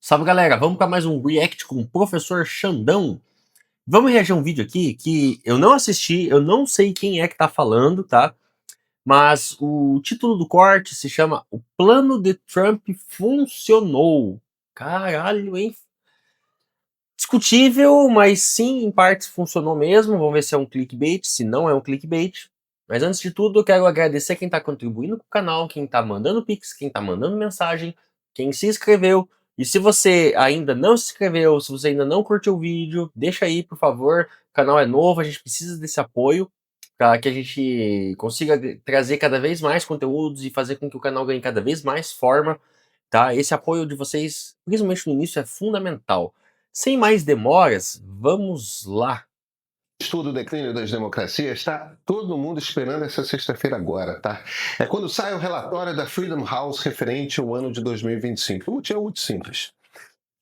Salve galera, vamos para mais um React com o Professor Xandão. Vamos reagir a um vídeo aqui que eu não assisti, eu não sei quem é que tá falando, tá? Mas o título do corte se chama O Plano de Trump Funcionou. Caralho, hein? Discutível, mas sim, em partes funcionou mesmo. Vamos ver se é um clickbait, se não é um clickbait. Mas antes de tudo, eu quero agradecer quem está contribuindo com o canal, quem está mandando pix, quem está mandando mensagem, quem se inscreveu. E se você ainda não se inscreveu, se você ainda não curtiu o vídeo, deixa aí, por favor. O canal é novo, a gente precisa desse apoio para que a gente consiga trazer cada vez mais conteúdos e fazer com que o canal ganhe cada vez mais forma, tá? Esse apoio de vocês, principalmente no início, é fundamental. Sem mais demoras, vamos lá. Estudo do declínio das democracias, está todo mundo esperando essa sexta-feira agora, tá? É quando sai o relatório da Freedom House referente ao ano de 2025. O motivo é muito simples.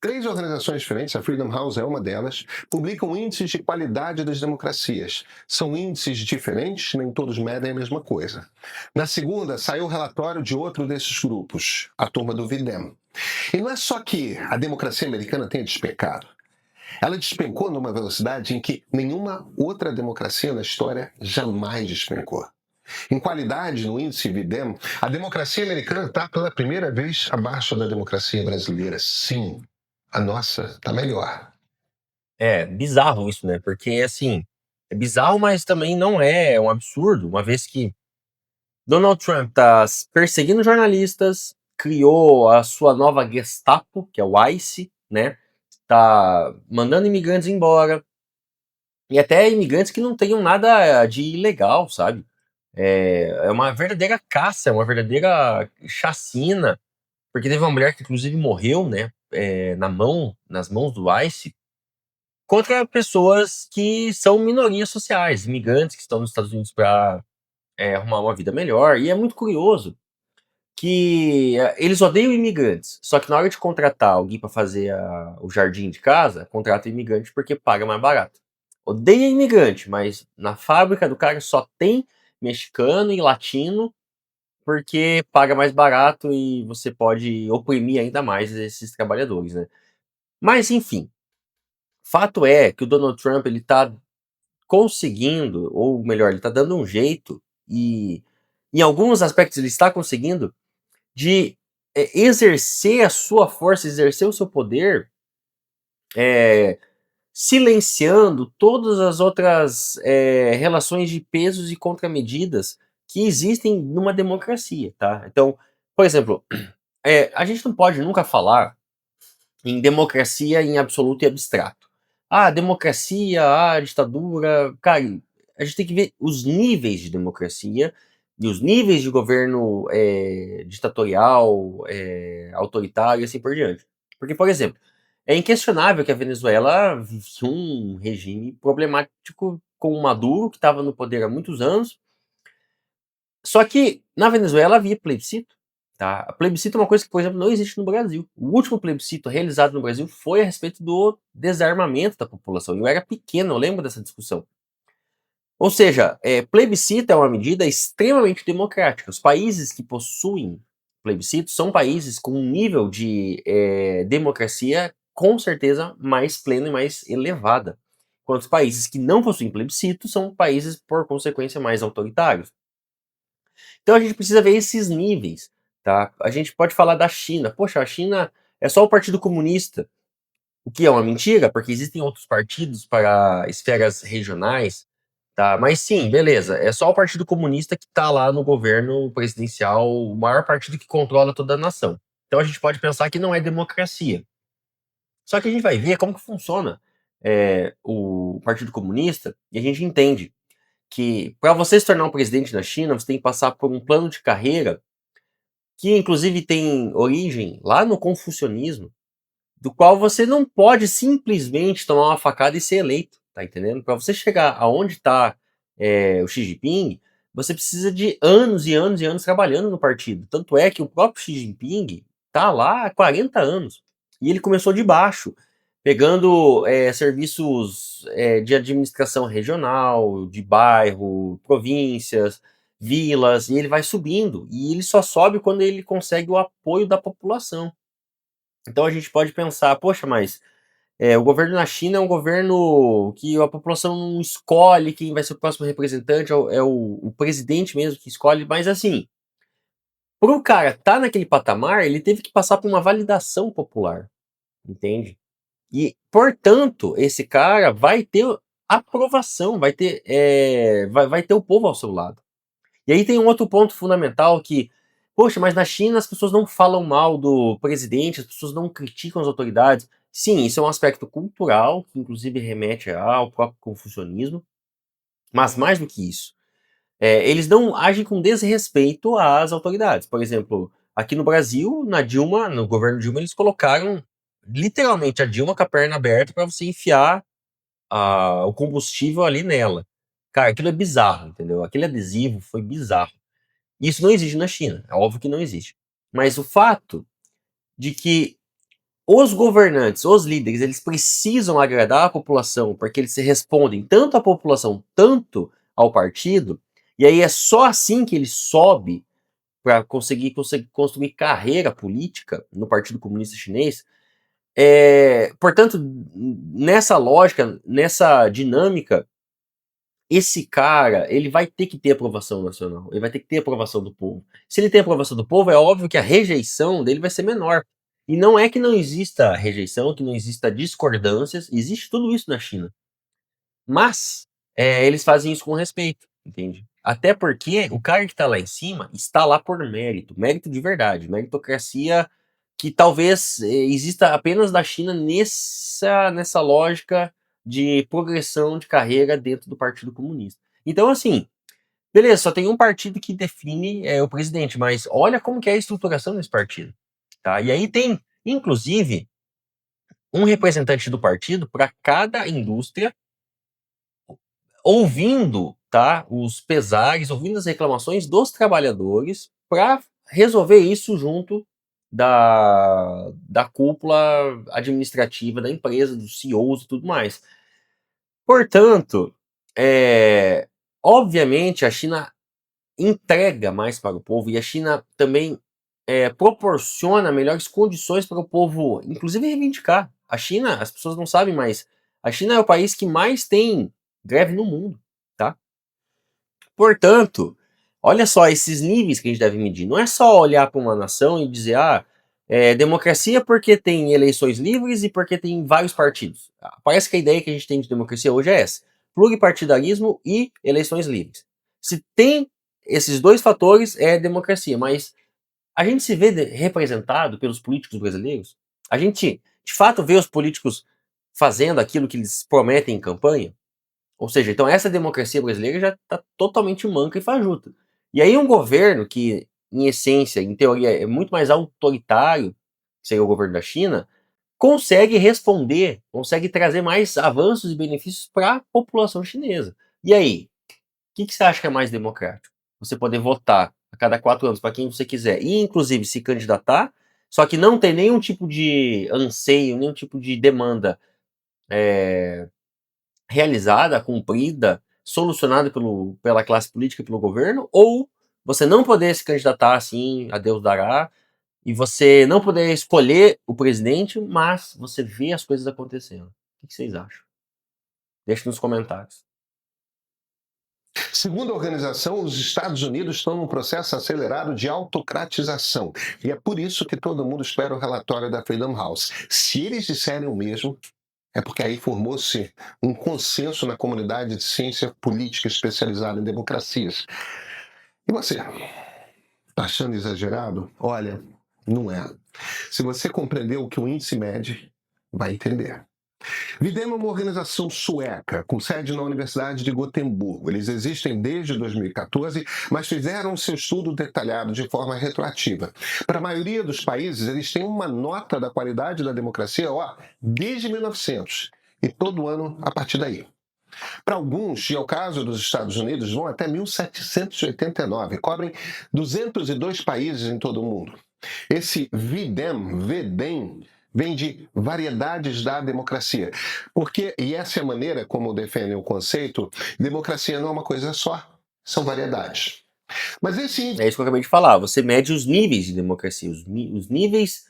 3 organizações diferentes, a Freedom House é uma delas, publicam índices de qualidade das democracias. São índices diferentes, nem todos medem a mesma coisa. Na segunda, saiu o relatório de outro desses grupos, a turma do VIDEM. E não é só que a democracia americana tenha despecado. Ela despencou numa velocidade em que nenhuma outra democracia na história jamais despencou. Em qualidade, no índice VIDEM, a democracia americana está pela primeira vez abaixo da democracia brasileira. Sim, a nossa está melhor. É bizarro isso, né? Porque, assim, é bizarro, mas também não é um absurdo, uma vez que Donald Trump tá perseguindo jornalistas, criou a sua nova Gestapo, que é o ICE, né? Tá mandando imigrantes embora, e até imigrantes que não tenham nada de ilegal, sabe? É uma verdadeira caça, é uma verdadeira chacina, porque teve uma mulher que inclusive morreu, né? Nas mãos do ICE, contra pessoas que são minorias sociais, imigrantes que estão nos Estados Unidos para arrumar uma vida melhor. E é muito curioso que eles odeiam imigrantes, só que na hora de contratar alguém para fazer o jardim de casa, contrata imigrante porque paga mais barato. Odeia imigrante, mas na fábrica do cara só tem mexicano e latino porque paga mais barato e você pode oprimir ainda mais esses trabalhadores, né? Mas enfim, fato é que o Donald Trump ele tá conseguindo, ou melhor, ele tá dando um jeito, e em alguns aspectos ele está conseguindo, de exercer a sua força, exercer o seu poder, é, silenciando todas as outras relações de pesos e contramedidas que existem numa democracia, tá? Então, por exemplo, a gente não pode nunca falar em democracia em absoluto e abstrato. Ah, democracia, ditadura. Cara, a gente tem que ver os níveis de democracia e os níveis de governo ditatorial, autoritário e assim por diante. Porque, por exemplo, é inquestionável que a Venezuela vive um regime problemático com o Maduro, que estava no poder há muitos anos. Só que na Venezuela havia plebiscito. Tá? Plebiscito é uma coisa que, por exemplo, não existe no Brasil. O último plebiscito realizado no Brasil foi a respeito do desarmamento da população. Eu era pequeno, eu lembro dessa discussão. Ou seja, plebiscito é uma medida extremamente democrática. Os países que possuem plebiscito são países com um nível de democracia com certeza mais pleno e mais elevada. Enquanto os países que não possuem plebiscito são países, por consequência, mais autoritários. Então a gente precisa ver esses níveis, tá? A gente pode falar da China. Poxa, a China é só o Partido Comunista, o que é uma mentira, porque existem outros partidos para esferas regionais, tá? Mas sim, beleza, é só o Partido Comunista que está lá no governo presidencial, o maior partido que controla toda a nação. Então a gente pode pensar que não é democracia. Só que a gente vai ver como que funciona o Partido Comunista e a gente entende que para você se tornar um presidente da China, você tem que passar por um plano de carreira que inclusive tem origem lá no confucionismo, do qual você não pode simplesmente tomar uma facada e ser eleito, tá entendendo? Para você chegar aonde está o Xi Jinping, você precisa de anos e anos e anos trabalhando no partido. Tanto é que o próprio Xi Jinping tá lá há 40 anos. E ele começou de baixo, pegando serviços de administração regional, de bairro, províncias, vilas, e ele vai subindo. E ele só sobe quando ele consegue o apoio da população. Então a gente pode pensar, poxa, mas o governo na China é um governo que a população não escolhe quem vai ser o próximo representante, é o presidente mesmo que escolhe, mas assim, pro cara estar naquele patamar, ele teve que passar por uma validação popular, entende? E, portanto, esse cara vai ter aprovação, vai ter o povo ao seu lado. E aí tem um outro ponto fundamental que, poxa, mas na China as pessoas não falam mal do presidente, as pessoas não criticam as autoridades. Sim, isso é um aspecto cultural, que inclusive remete ao próprio confucionismo, mas mais do que isso, eles não agem com desrespeito às autoridades. Por exemplo, aqui no Brasil, na Dilma, no governo Dilma, eles colocaram literalmente a Dilma com a perna aberta para você enfiar o combustível ali nela. Cara, aquilo é bizarro, entendeu? Aquele adesivo foi bizarro. Isso não existe na China, é óbvio que não existe. Mas o fato de que os governantes, os líderes, eles precisam agradar a população, porque eles se respondem tanto à população, tanto ao partido, e aí é só assim que ele sobe para conseguir construir carreira política no Partido Comunista Chinês. Portanto, nessa lógica, nessa dinâmica, esse cara, ele vai ter que ter aprovação nacional, ele vai ter que ter aprovação do povo. Se ele tem aprovação do povo, é óbvio que a rejeição dele vai ser menor. E não é que não exista rejeição, que não exista discordâncias, existe tudo isso na China. Mas eles fazem isso com respeito, entende? Até porque o cara que está lá em cima está lá por mérito, mérito de verdade, meritocracia que talvez exista apenas da China nessa lógica de progressão de carreira dentro do Partido Comunista. Então, assim, beleza, só tem um partido que define o presidente, mas olha como que é a estruturação desse partido, tá? E aí tem, inclusive, um representante do partido para cada indústria ouvindo, tá, os pesares, ouvindo as reclamações dos trabalhadores para resolver isso junto da cúpula administrativa da empresa, dos CEOs e tudo mais. Portanto, obviamente a China entrega mais para o povo e a China também proporciona melhores condições para o povo, inclusive reivindicar. A China, as pessoas não sabem, mas a China é o país que mais tem greve no mundo, tá? Portanto, olha só esses níveis que a gente deve medir. Não é só olhar para uma nação e dizer, democracia porque tem eleições livres e porque tem vários partidos. Parece que a ideia que a gente tem de democracia hoje é essa: pluripartidarismo e eleições livres. Se tem esses dois fatores, é democracia, mas a gente se vê representado pelos políticos brasileiros? A gente, de fato, vê os políticos fazendo aquilo que eles prometem em campanha? Ou seja, então essa democracia brasileira já está totalmente manca e fajuta. E aí um governo que, em essência, em teoria, é muito mais autoritário, que seria o governo da China, consegue responder, consegue trazer mais avanços e benefícios para a população chinesa. E aí, o que você acha que é mais democrático? Você poder votar a cada 4 anos para quem você quiser e, inclusive, se candidatar, só que não ter nenhum tipo de anseio, nenhum tipo de demanda realizada, cumprida, solucionada pela classe política, pelo governo, ou você não poder se candidatar assim, a Deus dará, e você não poder escolher o presidente, mas você vê as coisas acontecendo. O que vocês acham? Deixe nos comentários. Segundo a organização, os Estados Unidos estão num processo acelerado de autocratização. E é por isso que todo mundo espera o relatório da Freedom House. Se eles disserem o mesmo, é porque aí formou-se um consenso na comunidade de ciência política especializada em democracias. E você? Tá achando exagerado? Olha, não é. Se você compreendeu o que o índice mede, vai entender. Videm é uma organização sueca, com sede na Universidade de Gotemburgo. Eles existem desde 2014, mas fizeram seu estudo detalhado de forma retroativa. Para a maioria dos países, eles têm uma nota da qualidade da democracia desde 1900, e todo ano a partir daí. Para alguns, e é o caso dos Estados Unidos, vão até 1789, cobrem 202 países em todo o mundo. Esse VDEM, vem de variedades da democracia. Porque, e essa é a maneira como defendem o conceito, democracia não é uma coisa só, são variedades. Mas esse É isso que eu acabei de falar. Você mede os níveis de democracia, os níveis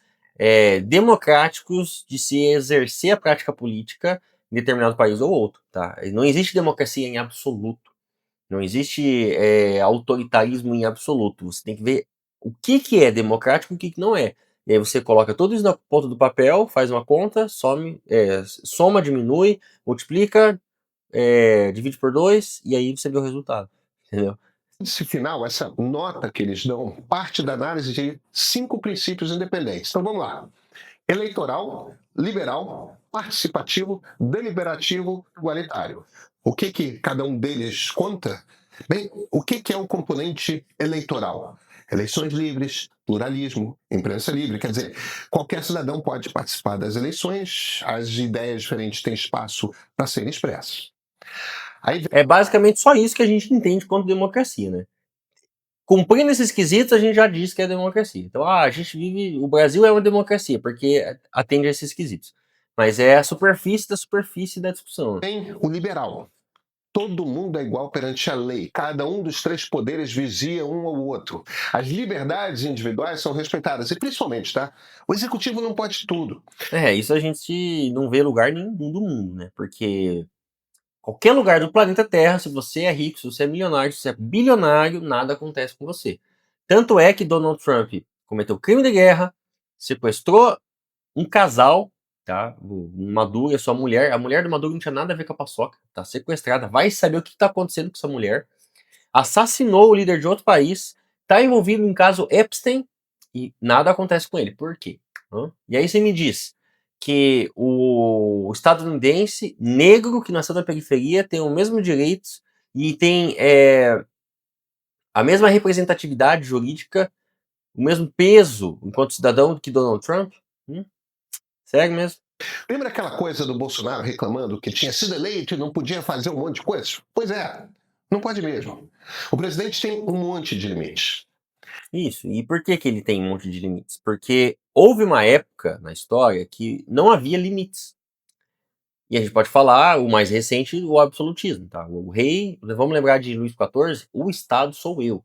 democráticos de se exercer a prática política em determinado país ou outro, tá? Não existe democracia em absoluto. Não existe autoritarismo em absoluto. Você tem que ver o que é democrático e o que não é. E aí você coloca tudo isso na ponta do papel, faz uma conta, soma, diminui, multiplica, divide por 2 e aí você vê o resultado. Entendeu? Esse final, essa nota que eles dão, parte da análise de 5 princípios independentes. Então vamos lá. Eleitoral, liberal, participativo, deliberativo, igualitário. O que cada um deles conta? Bem, o que é o componente eleitoral? Eleições livres, pluralismo, imprensa livre. Quer dizer, qualquer cidadão pode participar das eleições, as ideias diferentes têm espaço para serem expressas. Aí É basicamente só isso que a gente entende quanto democracia, né? Cumprindo esses quesitos, a gente já diz que é democracia. Então, a gente vive. O Brasil é uma democracia, porque atende a esses quesitos. Mas é a superfície da superfície da discussão. vem o liberal. Todo mundo é igual perante a lei. Cada um dos 3 poderes vigia um ao outro. As liberdades individuais são respeitadas. E principalmente, tá? O executivo não pode tudo. Isso a gente não vê lugar nenhum do mundo, né? Porque qualquer lugar do planeta Terra, se você é rico, se você é milionário, se você é bilionário, nada acontece com você. Tanto é que Donald Trump cometeu crime de guerra, sequestrou um casal, tá? O Maduro e a sua mulher. A mulher do Maduro não tinha nada a ver com a paçoca, tá sequestrada. Vai saber o que tá acontecendo com essa mulher. Assassinou o líder de outro país, tá envolvido em caso Epstein e nada acontece com ele. Por quê? E aí você me diz que o estadunidense negro que nasceu na periferia tem os mesmos direitos e tem a mesma representatividade jurídica, o mesmo peso enquanto cidadão que Donald Trump? Sério mesmo? Lembra aquela coisa do Bolsonaro reclamando que tinha sido eleito e não podia fazer um monte de coisas? Pois é, não pode mesmo. O presidente tem um monte de limites. Isso. E por que ele tem um monte de limites? Porque houve uma época na história que não havia limites. E a gente pode falar, o mais recente, o absolutismo, tá? O rei, vamos lembrar de Luís XIV, o Estado sou eu.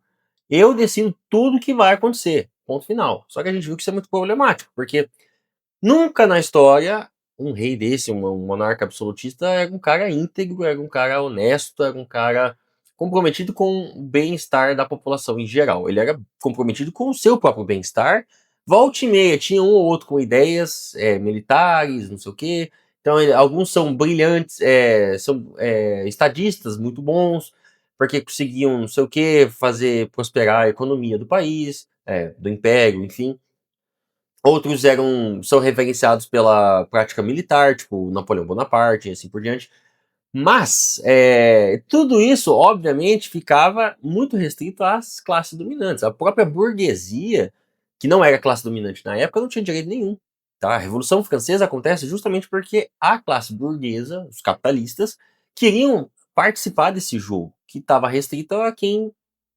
Eu decido tudo que vai acontecer, ponto final. Só que a gente viu que isso é muito problemático, porque nunca na história um rei desse, um monarca absolutista, era um cara íntegro, era um cara honesto, era um cara comprometido com o bem-estar da população em geral. Ele era comprometido com o seu próprio bem-estar. Volta e meia tinha um ou outro com ideias militares, não sei o quê. Então, alguns são brilhantes, são estadistas muito bons, porque conseguiam, não sei o quê, fazer prosperar a economia do país, do império, enfim. Outros são reverenciados pela prática militar, tipo Napoleão Bonaparte e assim por diante. Mas tudo isso, obviamente, ficava muito restrito às classes dominantes. A própria burguesia, que não era classe dominante na época, não tinha direito nenhum. Tá? A Revolução Francesa acontece justamente porque a classe burguesa, os capitalistas, queriam participar desse jogo, que estava restrito a quem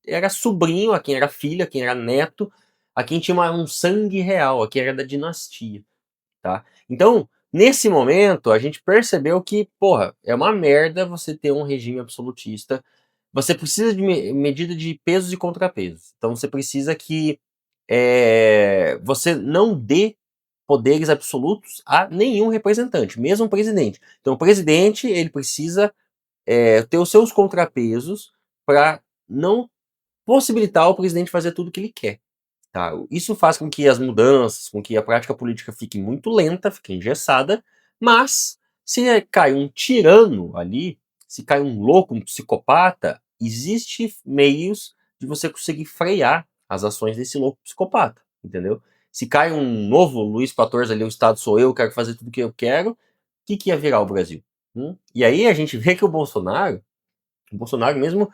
era sobrinho, a quem era filho, a quem era neto, a quem tinha um sangue real, a quem era da dinastia. Tá? Então, nesse momento, a gente percebeu que, porra, é uma merda você ter um regime absolutista. Você precisa de medida de pesos e contrapesos. Então, você precisa que você não dê poderes absolutos a nenhum representante, mesmo o presidente. Então, o presidente ele precisa ter os seus contrapesos para não possibilitar o presidente fazer tudo o que ele quer. Tá? Isso faz com que as mudanças, com que a prática política fique muito lenta, fique engessada, mas se cai um tirano ali, se cai um louco, um psicopata, existe meios de você conseguir frear as ações desse louco psicopata, entendeu? Se cai um novo Luís XIV ali, o Estado sou eu, quero fazer tudo o que eu quero, o que ia virar o Brasil? E aí a gente vê que o Bolsonaro mesmo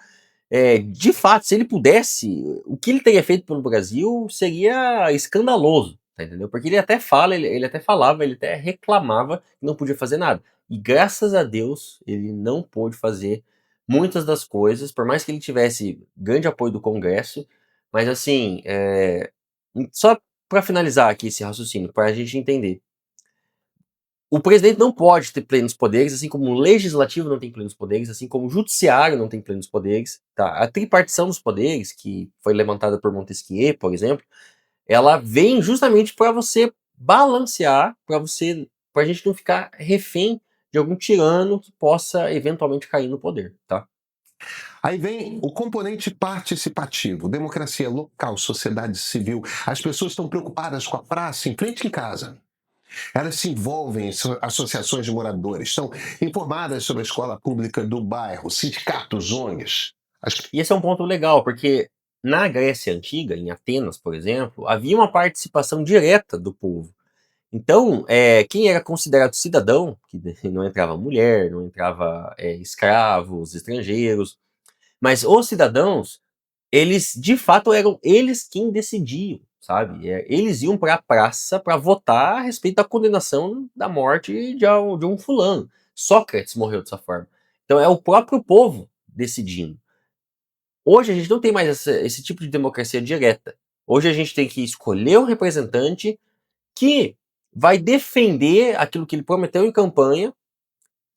de fato, se ele pudesse, o que ele teria feito pelo Brasil seria escandaloso, tá entendeu? Porque ele até fala, ele até falava, ele até reclamava que não podia fazer nada. E graças a Deus, ele não pôde fazer muitas das coisas, por mais que ele tivesse grande apoio do Congresso, mas assim, só para finalizar aqui esse raciocínio, para a gente entender. O presidente não pode ter plenos poderes, assim como o legislativo não tem plenos poderes, assim como o judiciário não tem plenos poderes. Tá? A tripartição dos poderes, que foi levantada por Montesquieu, por exemplo, ela vem justamente para você balancear pra gente não ficar refém de algum tirano que possa eventualmente cair no poder, tá? Aí vem o componente participativo, democracia local, sociedade civil. As pessoas estão preocupadas com a praça em frente em casa. Elas se envolvem em associações de moradores, estão informadas sobre a escola pública do bairro, sindicatos, ONGs. E esse é um ponto legal, porque na Grécia Antiga, em Atenas, por exemplo, havia uma participação direta do povo. Então, quem era considerado cidadão, que não entrava mulher, não entrava escravos, estrangeiros, mas os cidadãos, eles de fato eram eles quem decidiam, sabe? Eles iam para a praça para votar a respeito da condenação da morte de um fulano. Sócrates morreu dessa forma. Então é o próprio povo decidindo. Hoje a gente não tem mais esse tipo de democracia direta. Hoje a gente tem que escolher um representante que vai defender aquilo que ele prometeu em campanha,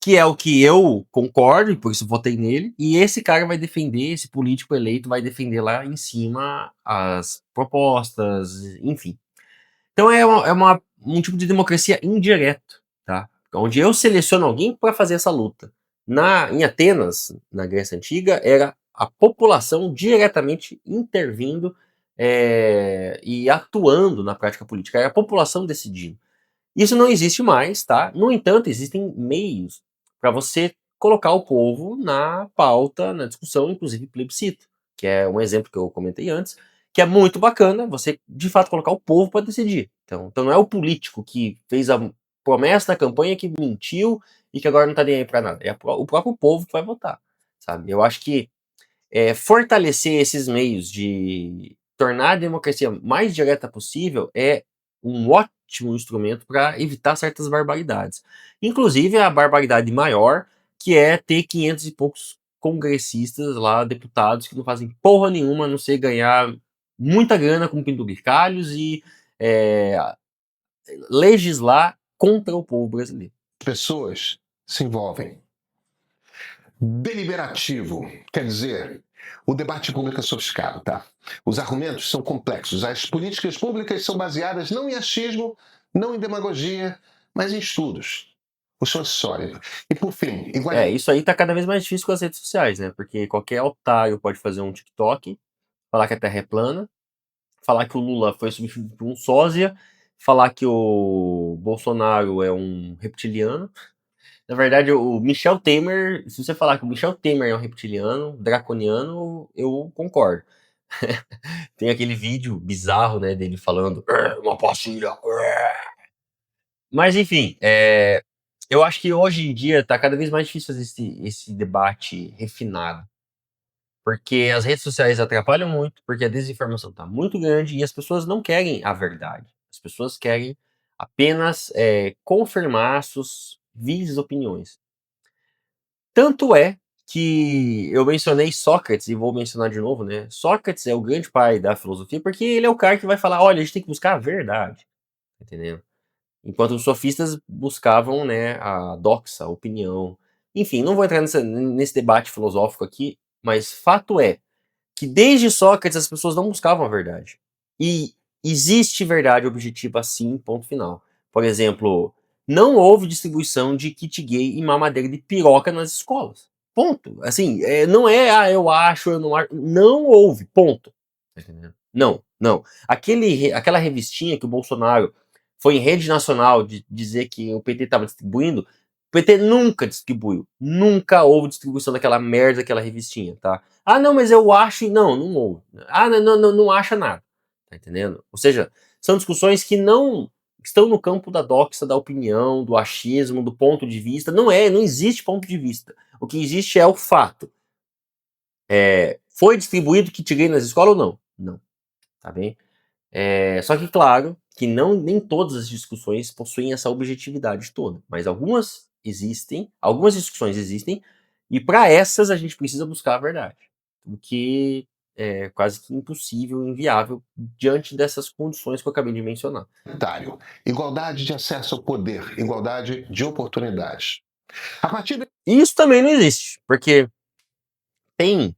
que é o que eu concordo e por isso votei nele, e esse cara vai defender, esse político eleito vai defender lá em cima as propostas, enfim. Então um tipo de democracia indireto, tá? Onde eu seleciono alguém para fazer essa luta. Em Atenas, na Grécia Antiga, era a população diretamente intervindo e atuando na prática política. Era a população decidindo. Isso não existe mais, tá? No entanto, existem meios para você colocar o povo na pauta, na discussão, inclusive plebiscito, que é um exemplo que eu comentei antes, que é muito bacana você, de fato, colocar o povo para decidir. Então não é o político que fez a promessa na campanha que mentiu e que agora não tá nem aí para nada. É o próprio povo que vai votar, sabe? Eu acho que fortalecer esses meios de tornar a democracia mais direta possível é um ótimo instrumento para evitar certas barbaridades. Inclusive a barbaridade maior, que é ter 500 e poucos congressistas lá, deputados, que não fazem porra nenhuma, a não ser ganhar muita grana com penduricalhos e é, legislar contra o povo brasileiro. Pessoas se envolvem. Deliberativo, quer dizer, o debate público é sofisticado, tá? Os argumentos são complexos. As políticas públicas são baseadas não em achismo, não em demagogia, mas em estudos. O chão é sólido. E por fim, Isso aí tá cada vez mais difícil com as redes sociais, né? Porque qualquer otário pode fazer um TikTok, falar que a Terra é plana, falar que o Lula foi substituído por um sósia, falar que o Bolsonaro é um reptiliano. Na verdade, o Michel Temer, se você falar que o Michel Temer é um reptiliano, draconiano, eu concordo. Tem aquele vídeo bizarro, né, dele falando uma pastilha. Mas enfim, eu acho que hoje em dia tá cada vez mais difícil fazer esse debate refinado. Porque as redes sociais atrapalham muito, porque a desinformação tá muito grande e as pessoas não querem a verdade. As pessoas querem apenas confirmar suas vis opiniões. Tanto é que eu mencionei Sócrates e vou mencionar de novo, né? Sócrates é o grande pai da filosofia porque ele é o cara que vai falar, olha, a gente tem que buscar a verdade, entendeu? Enquanto os sofistas buscavam, né, a doxa, a opinião. Enfim, não vou entrar nesse debate filosófico aqui, mas fato é que desde Sócrates as pessoas não buscavam a verdade. E existe verdade objetiva assim, ponto final. Por exemplo, não houve distribuição de kit gay e mamadeira de piroca nas escolas. Ponto. Assim, não é, eu acho, eu não acho. Não houve, ponto. Tá entendendo? Não, não. Aquela revistinha que o Bolsonaro foi em rede nacional de dizer que o PT estava distribuindo, o PT nunca distribuiu. Nunca houve distribuição daquela merda, daquela revistinha, tá? Ah, não, mas eu acho. Não, não houve. Ah, não acha nada. Tá entendendo? Ou seja, são discussões que não estão no campo da doxa, da opinião, do achismo, do ponto de vista. Não existe ponto de vista. O que existe é o fato. Foi distribuído kit gay nas escolas ou não? Não. Tá bem? Só que, claro, que nem todas as discussões possuem essa objetividade toda, mas algumas existem, algumas discussões existem, e para essas a gente precisa buscar a verdade, o que é quase que impossível, inviável, diante dessas condições que eu acabei de mencionar. igualdade de acesso ao poder, igualdade de oportunidades. A partir E isso também não existe, porque tem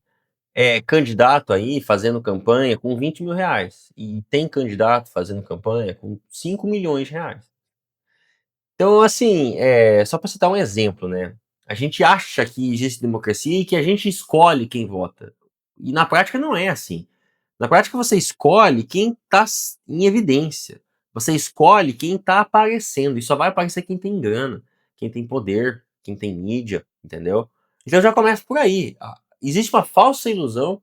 candidato aí fazendo campanha com 20 mil reais. E tem candidato fazendo campanha com 5 milhões de reais. Então, assim, só para citar um exemplo, né? A gente acha que existe democracia e que a gente escolhe quem vota. E na prática não é assim. Na prática você escolhe quem está em evidência. Você escolhe quem está aparecendo. E só vai aparecer quem tem grana, quem tem poder, quem tem mídia, entendeu? Então já começa por aí. Existe uma falsa ilusão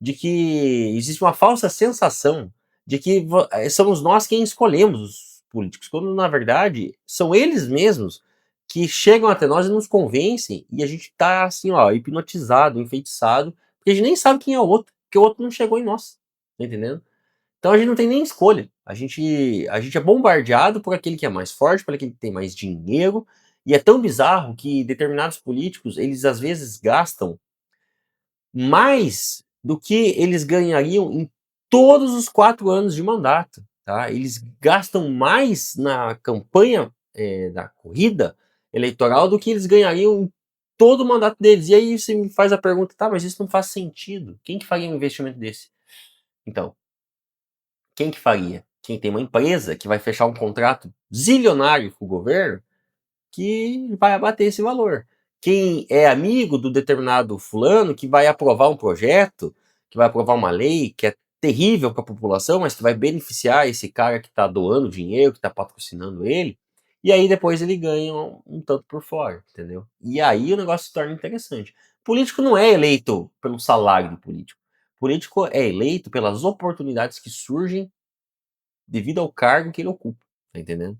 de que existe uma falsa sensação de que somos nós quem escolhemos os políticos, quando na verdade são eles mesmos que chegam até nós e nos convencem e a gente tá assim, ó, hipnotizado, enfeitiçado, porque a gente nem sabe quem é o outro, porque o outro não chegou em nós, tá entendendo? Então a gente não tem nem escolha. A gente é bombardeado por aquele que é mais forte, por aquele que tem mais dinheiro, e é tão bizarro que determinados políticos, eles às vezes gastam mais do que eles ganhariam em todos os 4 anos de mandato, tá? Eles gastam mais na campanha, da corrida eleitoral do que eles ganhariam em todo o mandato deles. E aí você me faz a pergunta: "Tá, mas isso não faz sentido. Quem que faria um investimento desse?". Então, quem que faria? Quem tem uma empresa que vai fechar um contrato zilionário com o governo que vai abater esse valor. Quem é amigo do determinado fulano que vai aprovar um projeto, que vai aprovar uma lei que é terrível para a população, mas que vai beneficiar esse cara que está doando dinheiro, que está patrocinando ele, e aí depois ele ganha um tanto por fora, entendeu? E aí o negócio se torna interessante. Político não é eleito pelo salário do político. Político é eleito pelas oportunidades que surgem devido ao cargo que ele ocupa, tá entendendo?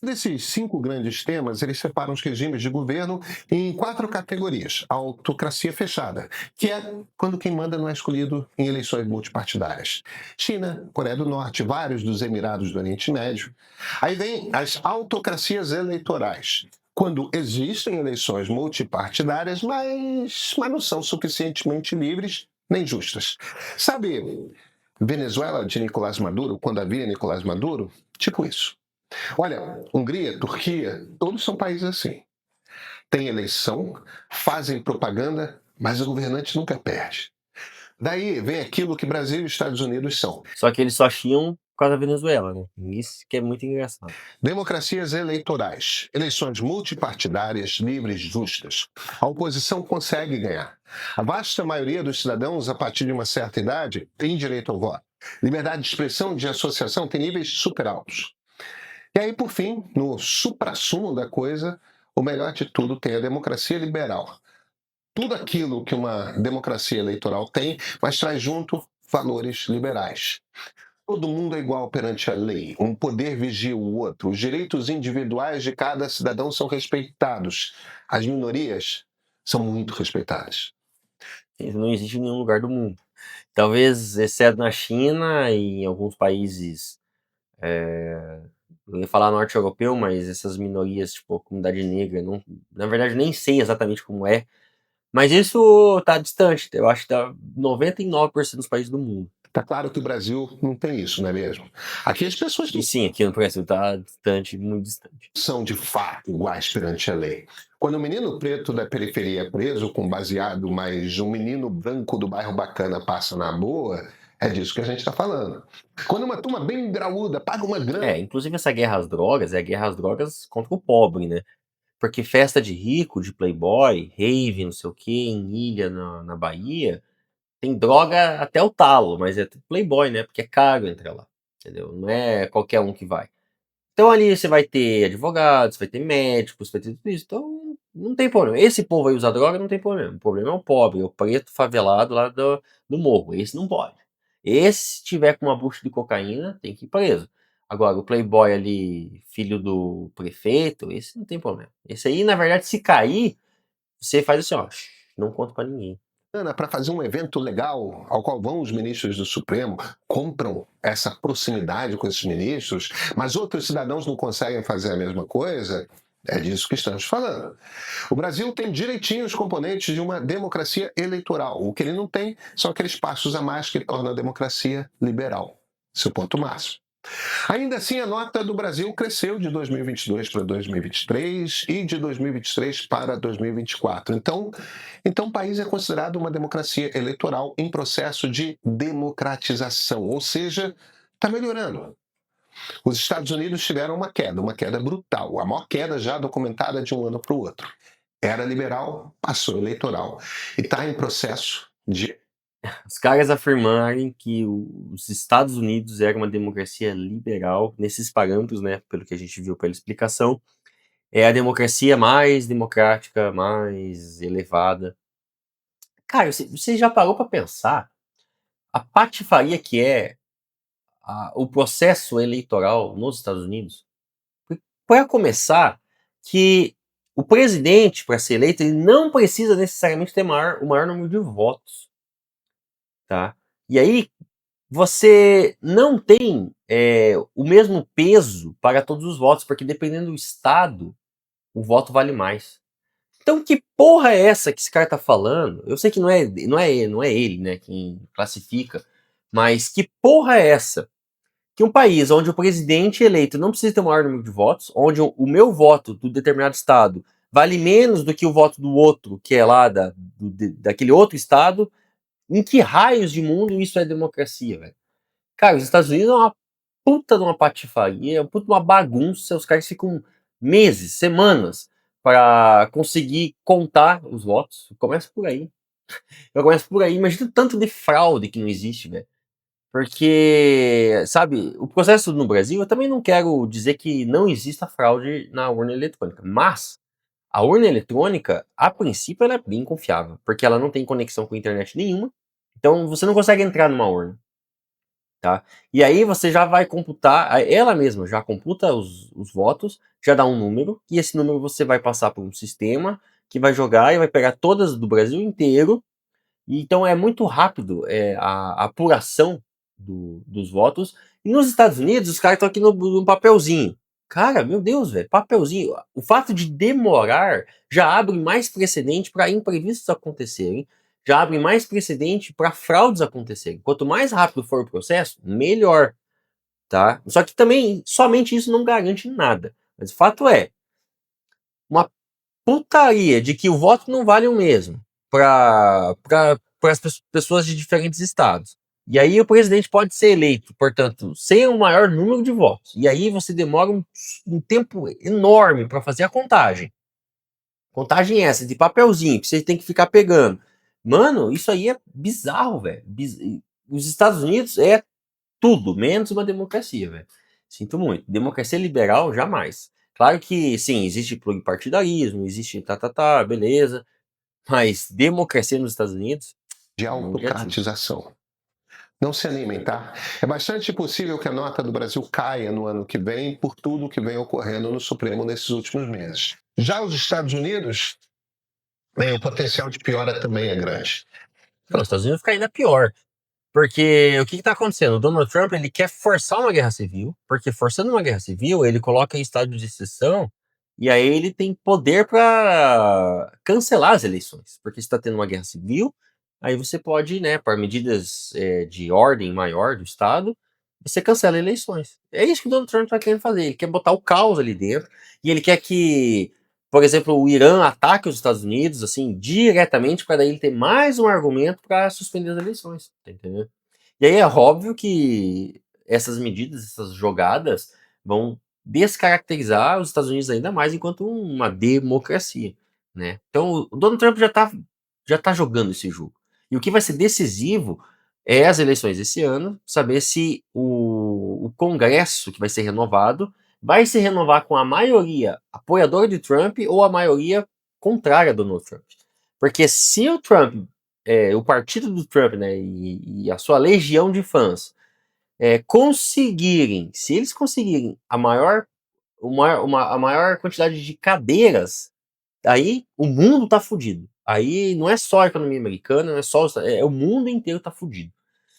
Desses 5 grandes temas, eles separam os regimes de governo em 4 categorias. A autocracia fechada, que é quando quem manda não é escolhido em eleições multipartidárias. China, Coreia do Norte, vários dos Emirados do Oriente Médio. Aí vem as autocracias eleitorais, quando existem eleições multipartidárias, mas não são suficientemente livres nem justas. Sabe, Venezuela de Nicolás Maduro, quando havia Nicolás Maduro? Tipo isso. Olha, Hungria, Turquia, todos são países assim. Tem eleição, fazem propaganda, mas o governante nunca perde. Daí vem aquilo que Brasil e Estados Unidos são: Só que eles só chiam por causa da Venezuela, né? Isso que é muito engraçado. democracias eleitorais, eleições multipartidárias, livres, justas. A oposição consegue ganhar. A vasta maioria dos cidadãos, a partir de uma certa idade, tem direito ao voto. Liberdade de expressão e de associação tem níveis super altos. E aí, por fim, no suprassumo da coisa, o melhor de tudo tem a democracia liberal. Tudo aquilo que uma democracia eleitoral tem, mas traz junto valores liberais. Todo mundo é igual perante a lei, um poder vigia o outro, os direitos individuais de cada cidadão são respeitados, as minorias são muito respeitadas. Isso não existe em nenhum lugar do mundo. Talvez, exceto na China e em alguns países, eu ia falar norte europeu, mas essas minorias, tipo a comunidade negra, não, na verdade nem sei exatamente como é, mas isso tá distante, eu acho que tá 99% dos países do mundo. Tá claro que o Brasil não tem isso, não é mesmo? Aqui as pessoas E sim, aqui no Brasil tá distante, muito distante. são de fato iguais perante a lei. Quando o menino preto da periferia é preso com baseado, mas um menino branco do bairro bacana passa na boa, é disso que a gente está falando. Quando uma turma bem graúda paga uma grana. Inclusive essa guerra às drogas é a guerra às drogas contra o pobre, né? Porque festa de rico, de playboy, rave, não sei o que, em ilha na Bahia, tem droga até o talo, mas é playboy, né? Porque é caro entrar lá, entendeu? Não é qualquer um que vai. Então ali você vai ter advogados, vai ter médicos, vai ter tudo isso. Então não tem problema. Esse povo aí usar droga não tem problema. O problema é o pobre, é o preto favelado lá do morro. Esse não pode. Esse, se tiver com uma bucha de cocaína, tem que ir preso. Agora, o playboy ali, filho do prefeito, esse não tem problema. Esse aí, na verdade, se cair, você faz assim, ó, não conta pra ninguém. Para fazer um evento legal ao qual vão os ministros do Supremo, compram essa proximidade com esses ministros, mas outros cidadãos não conseguem fazer a mesma coisa, é disso que estamos falando. O Brasil tem direitinho os componentes de uma democracia eleitoral. O que ele não tem são aqueles passos a mais que tornam a democracia liberal. Seu ponto máximo. Ainda assim, a nota do Brasil cresceu de 2022 para 2023 e de 2023 para 2024. Então, o país é considerado uma democracia eleitoral em processo de democratização, ou seja, está melhorando. Os Estados Unidos tiveram uma queda brutal, a maior queda já documentada de um ano para o outro. Era liberal, passou eleitoral e está em processo de. Os caras afirmarem que os Estados Unidos era uma democracia liberal, nesses parâmetros, né, pelo que a gente viu pela explicação, é a democracia mais democrática, mais elevada. Cara, você já parou para pensar a patifaria que é o processo eleitoral nos Estados Unidos? Para começar, que o presidente, para ser eleito, ele não precisa necessariamente ter o maior número de votos, tá? E aí, você não tem o mesmo peso para todos os votos, porque dependendo do estado, o voto vale mais. Então, que porra é essa que esse cara tá falando? Eu sei que não é ele, né, quem classifica, mas que porra é essa? Que um país onde o presidente eleito não precisa ter o maior número de votos, onde o meu voto do determinado estado vale menos do que o voto do outro, que é lá daquele outro estado, em que raios de mundo isso é democracia, velho? Cara, os Estados Unidos é uma puta de uma patifaria, é uma puta de uma bagunça, os caras ficam meses, semanas, para conseguir contar os votos. Começa por aí. Eu começo por aí. Imagina o tanto de fraude que não existe, velho. Porque, sabe, o processo no Brasil, eu também não quero dizer que não exista fraude na urna eletrônica, mas a urna eletrônica, a princípio, ela é bem confiável, porque ela não tem conexão com internet nenhuma, então você não consegue entrar numa urna, tá? E aí você já vai computar, ela mesma já computa os votos, já dá um número, e esse número você vai passar por um sistema que vai jogar e vai pegar todas do Brasil inteiro. Então é muito rápido a apuração dos votos. E nos Estados Unidos, os caras estão aqui no papelzinho. Cara, meu Deus, velho, papelzinho. O fato de demorar já abre mais precedente para imprevistos acontecerem, já abre mais precedente para fraudes acontecerem. Quanto mais rápido for o processo, melhor, tá? Só que também, somente isso não garante nada. Mas o fato é, uma putaria de que o voto não vale o mesmo para as pessoas de diferentes estados. E aí o presidente pode ser eleito, portanto, sem o maior número de votos. E aí você demora um tempo enorme para fazer a contagem. Contagem essa de papelzinho que você tem que ficar pegando. Mano, isso aí é bizarro, velho. Os Estados Unidos é tudo, menos uma democracia, velho. Sinto muito. Democracia liberal, jamais. Claro que, sim, existe pluripartidarismo, existe beleza. Mas democracia nos Estados Unidos, De negativo. autocratização. Não se animem, tá? É bastante possível que a nota do Brasil caia no ano que vem por tudo que vem ocorrendo no Supremo nesses últimos meses. Já os Estados Unidos, o potencial de piora também é grande. Não, os Estados Unidos fica ainda pior. Porque o que está acontecendo? O Donald Trump ele quer forçar uma guerra civil, porque forçando uma guerra civil, ele coloca em estado de exceção e aí ele tem poder para cancelar as eleições. Porque se está tendo uma guerra civil, aí você pode, né, por medidas de ordem maior do Estado, você cancela eleições. É isso que o Donald Trump está querendo fazer. Ele quer botar o caos ali dentro e ele quer que, por exemplo, o Irã ataque os Estados Unidos, assim, diretamente, para daí ele ter mais um argumento para suspender as eleições, tá entendendo? E aí é óbvio que essas medidas, essas jogadas, vão descaracterizar os Estados Unidos ainda mais enquanto uma democracia, né? Então o Donald Trump já tá jogando esse jogo. E o que vai ser decisivo é as eleições esse ano, saber se o Congresso que vai ser renovado vai se renovar com a maioria apoiadora de Trump ou a maioria contrária a Donald Trump. Porque se o Trump, o partido do Trump, né, e a sua legião de fãs conseguirem, se eles conseguirem a maior quantidade de cadeiras, aí o mundo tá fudido. Aí não é só a economia americana, não é só o mundo inteiro tá fudido.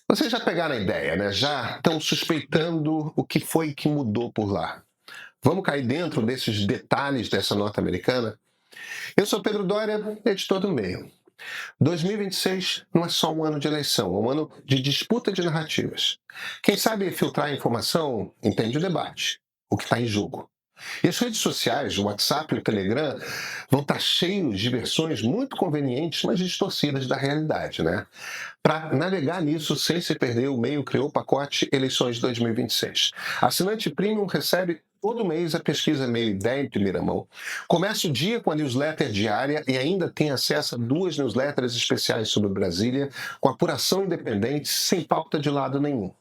Vocês já pegaram a ideia, né? Já estão suspeitando o que foi que mudou por lá. Vamos cair dentro desses detalhes dessa nota americana? Eu sou Pedro Doria, editor do Meio. 2026 não é só um ano de eleição, é um ano de disputa de narrativas. Quem sabe filtrar a informação entende o debate, o que está em jogo. E as redes sociais, o WhatsApp e o Telegram, vão estar cheios de versões muito convenientes, mas distorcidas da realidade, né? Para navegar nisso sem se perder, o Meio criou o pacote Eleições 2026. Assinante Premium recebe todo mês a pesquisa Meio Ideia em primeira mão. Começa o dia com a newsletter diária e ainda tem acesso a 2 newsletters especiais sobre Brasília, com apuração independente, sem pauta de lado nenhum.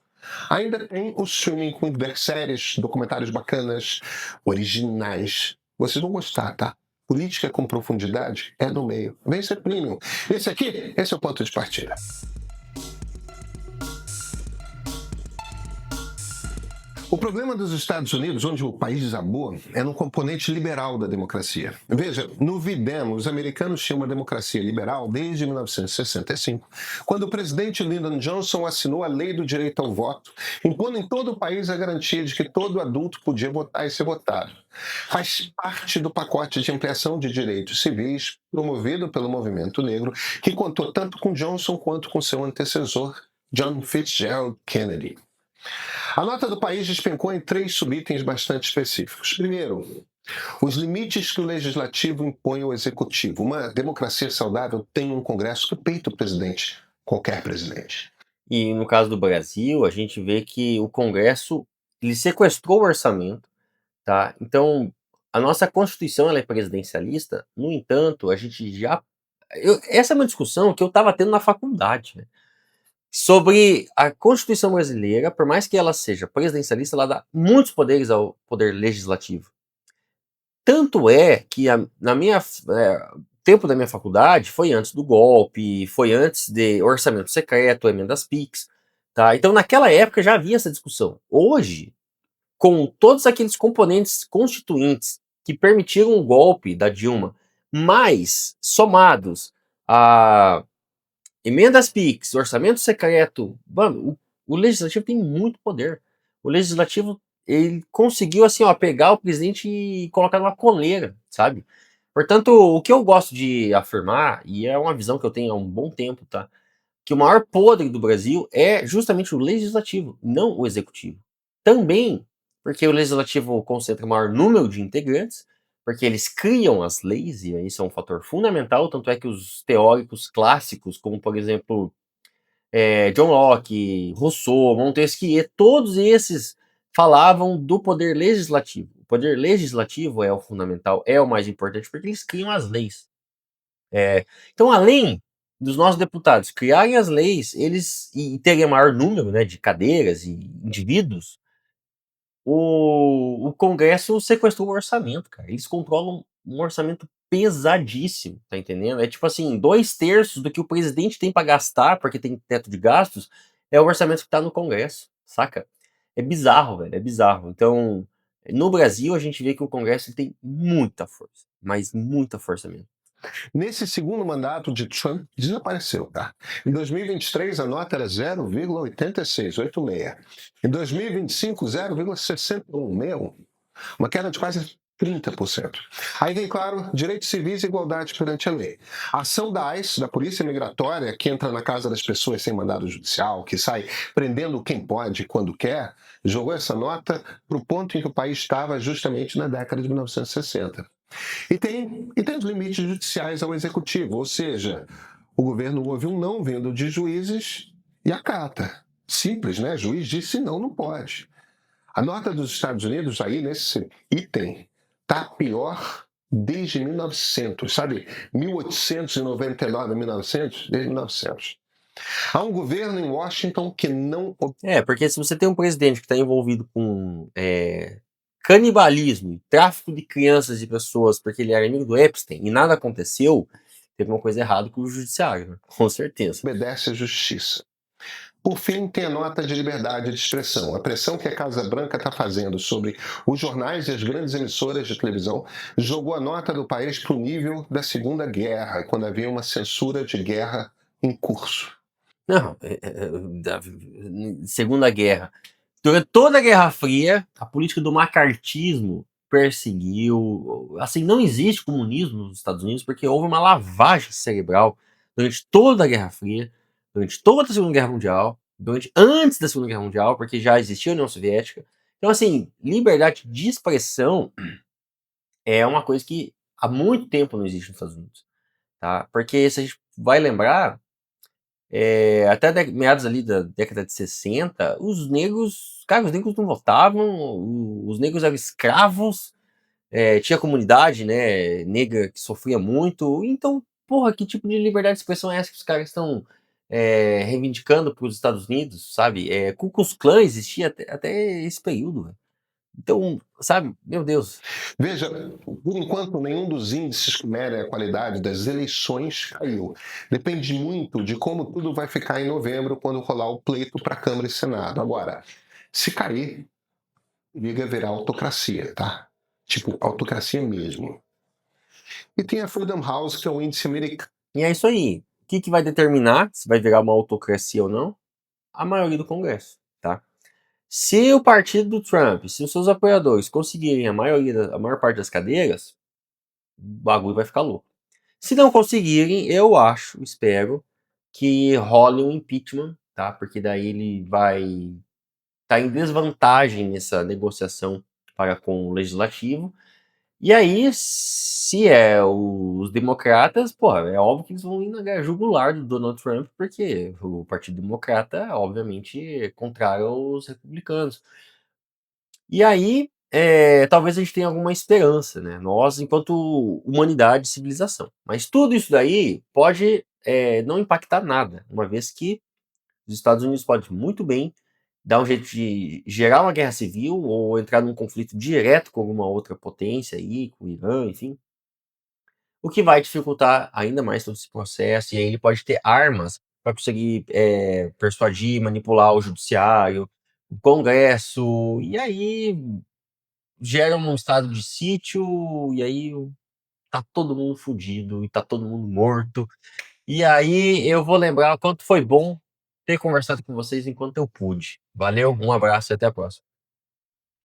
Ainda tem o streaming com séries, documentários bacanas, originais. Vocês vão gostar, tá? Política com profundidade é no meio. Vem ser premium. Esse é o ponto de partida. O problema dos Estados Unidos, onde o país desabou, é no componente liberal da democracia. Veja, no Videm, os americanos tinham uma democracia liberal desde 1965, quando o presidente Lyndon Johnson assinou a Lei do Direito ao Voto, impondo em todo o país a garantia de que todo adulto podia votar e ser votado. Faz parte do pacote de ampliação de direitos civis promovido pelo movimento negro, que contou tanto com Johnson quanto com seu antecessor, John Fitzgerald Kennedy. A nota do país despencou em 3 subitens bastante específicos. Primeiro, os limites que o legislativo impõe ao executivo. Uma democracia saudável tem um Congresso que peita o presidente, qualquer presidente. E no caso do Brasil, a gente vê que o Congresso ele sequestrou o orçamento, tá? Então, a nossa Constituição ela é presidencialista, no entanto, a gente já. Essa é uma discussão que eu estava tendo na faculdade, né? Sobre a Constituição brasileira, por mais que ela seja presidencialista, ela dá muitos poderes ao poder legislativo. Tanto é que na minha tempo da minha faculdade foi antes do golpe, foi antes de orçamento secreto, emendas PIX, tá? Então naquela época já havia essa discussão. Hoje, com todos aqueles componentes constituintes que permitiram o golpe da Dilma, mais somados a emendas PIX, orçamento secreto, mano, o legislativo tem muito poder. O legislativo, ele conseguiu, assim, ó, pegar o presidente e colocar numa coleira, sabe? Portanto, o que eu gosto de afirmar, e é uma visão que eu tenho há um bom tempo, tá? Que o maior podre do Brasil é justamente o legislativo, não o executivo. Também porque o legislativo concentra o maior número de integrantes, porque eles criam as leis, e isso é um fator fundamental, tanto é que os teóricos clássicos, como por exemplo John Locke, Rousseau, Montesquieu, todos esses falavam do poder legislativo. O poder legislativo é o fundamental, é o mais importante, porque eles criam as leis. Então, além dos nossos deputados criarem as leis, eles e terem maior número, né, de cadeiras e indivíduos, o Congresso sequestrou o orçamento, cara. Eles controlam um orçamento pesadíssimo, tá entendendo? É tipo assim, 2/3 do que o presidente tem para gastar, porque tem teto de gastos, é o orçamento que tá no Congresso, saca? É bizarro, velho, é bizarro. Então, no Brasil, a gente vê que o Congresso tem muita força, mas muita força mesmo. Nesse segundo mandato de Trump, desapareceu, tá? Em 2023, a nota era 0,8686. Em 2025, 0,6161. Uma queda de quase 30%. Aí vem, claro, direitos civis e igualdade perante a lei. A ação da ICE, da Polícia Migratória, que entra na casa das pessoas sem mandado judicial, que sai prendendo quem pode quando quer, jogou essa nota para o ponto em que o país estava justamente na década de 1960. E tem os limites judiciais ao executivo, ou seja, o governo ouve um não vindo de juízes e acata. Simples, né? Juiz disse não, não pode. A nota dos Estados Unidos aí nesse item tá pior desde 1900, sabe? 1899, 1900, desde 1900. Há um governo em Washington que não... Porque se você tem um presidente que está envolvido com canibalismo, tráfico de crianças e pessoas, porque ele era amigo do Epstein, e nada aconteceu, teve uma coisa errada com o judiciário, né? Com certeza. Obedece à justiça. Por fim, tem a nota de liberdade de expressão. A pressão que a Casa Branca está fazendo sobre os jornais e as grandes emissoras de televisão jogou a nota do país para o nível da Segunda Guerra, quando havia uma censura de guerra em curso. Não, da Segunda Guerra. Durante toda a Guerra Fria, a política do macartismo perseguiu. Assim, não existe comunismo nos Estados Unidos porque houve uma lavagem cerebral durante toda a Guerra Fria, durante toda a Segunda Guerra Mundial, antes da Segunda Guerra Mundial, porque já existia a União Soviética. Então, assim, liberdade de expressão é uma coisa que há muito tempo não existe nos Estados Unidos, tá? Porque se a gente vai lembrar, até meados ali da década de 60, os negros, cara, os negros não votavam, os negros eram escravos, tinha comunidade, né, negra que sofria muito. Então, porra, que tipo de liberdade de expressão é essa que os caras estão reivindicando para os Estados Unidos, sabe? Ku Klux Klan existia até esse período, velho. Então, sabe, meu Deus. Veja, por enquanto, nenhum dos índices que medem a qualidade das eleições caiu. Depende muito de como tudo vai ficar em novembro, quando rolar o pleito para a Câmara e Senado. Agora, se cair, liga virar autocracia, tá? Tipo, autocracia mesmo. E tem a Freedom House, que é um índice americano. E é isso aí. O que vai determinar se vai virar uma autocracia ou não? A maioria do Congresso, tá? Se o partido do Trump, se os seus apoiadores conseguirem a maior parte das cadeiras, o bagulho vai ficar louco. Se não conseguirem, eu acho, espero, que role um impeachment, tá? Porque daí ele vai estar em desvantagem nessa negociação para com o legislativo. E aí, se os democratas, porra, é óbvio que eles vão ir na jugular do Donald Trump, porque o Partido Democrata, obviamente, é contrário aos republicanos. E aí, talvez a gente tenha alguma esperança, né? Nós, enquanto humanidade e civilização. Mas tudo isso daí pode não impactar nada, uma vez que os Estados Unidos podem muito bem dar um jeito de gerar uma guerra civil ou entrar num conflito direto com alguma outra potência aí, com o Irã, enfim. O que vai dificultar ainda mais todo esse processo, e aí ele pode ter armas para conseguir persuadir, manipular o judiciário, o Congresso, e aí gera um estado de sítio, e aí tá todo mundo fudido, e tá todo mundo morto. E aí eu vou lembrar o quanto foi bom ter conversado com vocês enquanto eu pude. Valeu, um abraço e até a próxima.